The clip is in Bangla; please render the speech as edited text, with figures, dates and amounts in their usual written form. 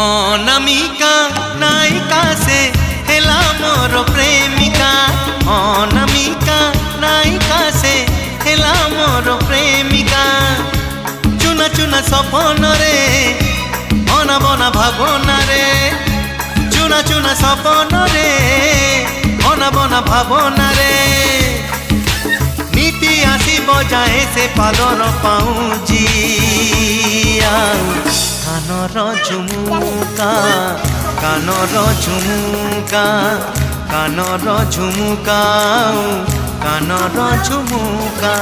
অনামিকা নায়িকা সে হেলা মোর প্রেমিকা। অনামিকা নায়িকা সে হেলা মোর প্রেমিকা। চুনা চুনা স্বপ্নরে অনাবনা ভাবনারে, চুনা চুনা স্বপ্নরে অনাবনা ভাবনারে। নীতি আসিব যায় সে পাদর পাউজিয়া। কানর ঝুমুকা, কানর ঝুমুকা, কানর ঝুমুকা, কানর ঝুমুকা।